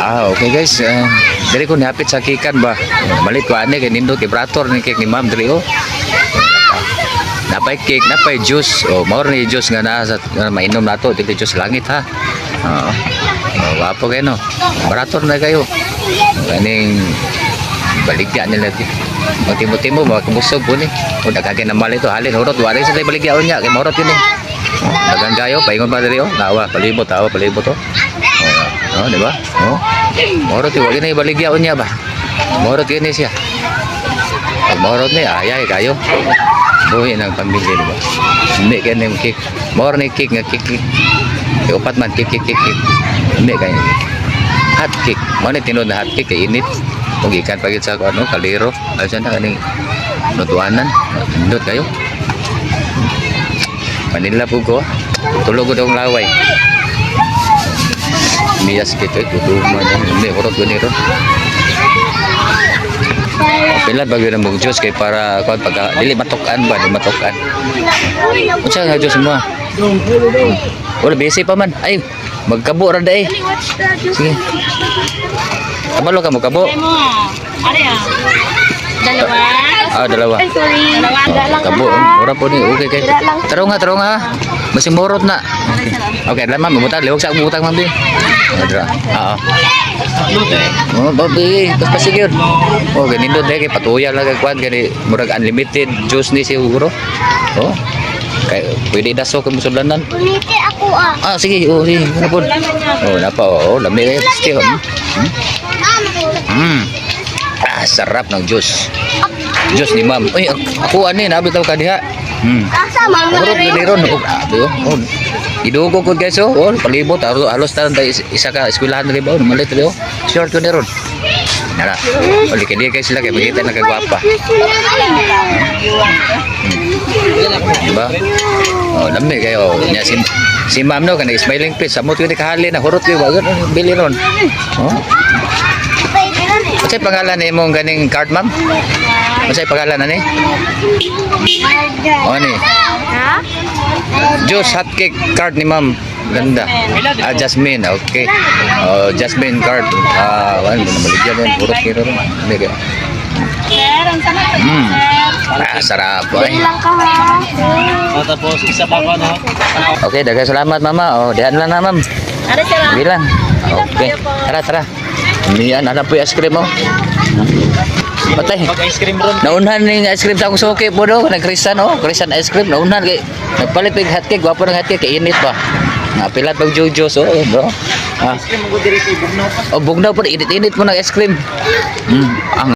Okay guys, diri ko nihapit sa kikan ba. Malit ko ani kay nindot vibrator ni cake ni Ma'am diri oh. Napay cake, napay juice. Oh, mao ni juice nga naa sa mainom nato, dili juice langit ha. Oo. Wapo kayo no. Vibrator na kayo. Kaning baligya nila di. Magtimo-timo makabusog po ni. O dagagay na mali to halin hurot wala sa baligyaon niya kay mahurot yun eh. Dagan kayo, paingon pa diri oh. Tawa, palibot oh. Oh, di ba? Oh. Morot wala na ibaligyaon niya ba? Morot yun siya. Pag morot niya, ayay kayo. Buhay ng pamilya, di ba? Hindi kayo na yung cake. Morot na yung cake nga cake. Upat man, cake. Hindi kayo. Hot cake. Mana tinod na hot cake, kay init. Kung ikan pagit sa kaliro. Ay siya na kaning nutuanan. Indot kayo. Manila po ko. Tulog ko daw ang laway. Miyas gitu tuduman ini urut gini ron. Pilat bagi nang juice kay para kon pag dili matokan ba, di matokan. Unsa nga juice mo? Wala busy pa man. Ay, magkabo ra dai. Sige. Kamalo ka mo kabo? Ano ya? Dalawa. Dalawa. Ay, sorry. Dalawa. Kabo, ora po ni okay kay. Tarong nga. Masing morot na. Okay, lang ma'am, butang liwag sa butang ma'am din. Adra. Oo. Oh, babi, pasigid. Oh, ganito dai kay patuya lang kay kwan kay murag unlimited juice ni siguro. Oh. Kay pwede daso kay musudlanan. Pumiti ako ah. Sige, sige. Ano po? Oh, napa lami kay pasti. Sarap ng juice. Juice ni ma'am. Uy, ako ani nabitaw ka diha. Asa mama Urot ni ron. Oh. Idugo ko guys oh. Palibot halos tan isa ka eskwelahan ri ba malit ri oh. Short ko ni ron. Nara. Balik kay guys sila kay bagita nagagwapa. Diba? Oh, lami kayo. Nya si ma'am no kanang smiling face samot ko ni kahali na hurot ko ba bili ron. Oh. Ano pangalan ni mong ganing card ma'am? Ano pangalan na ni? Oh ni. Ha? Juice hot cake card ni ma'am. Ganda. Jasmine. Okay. Jasmine card. Ano na maligyan yan. Purot kiro rin. Hindi ka. Sir, ang sana. Sarap boy. Lang ka ha. Tapos isa pa ko no. Okay, daghang salamat mama. Diyan lang na ma'am. Ano sila? Bilang. Okay. Tara. Niyan ana po ice cream mo. Patay. Mag-ice cream ron. Naunhan ning ice cream sa akong suki po do, nag-Christian Christian ice cream naunhan kay nagpalit pig hot cake, gwapo ng hot cake kay init pa. Napilat pag jojo bro. Ice cream mo diri kay bugnaw pa. Bugnaw po init-init mo ng ice cream. Ang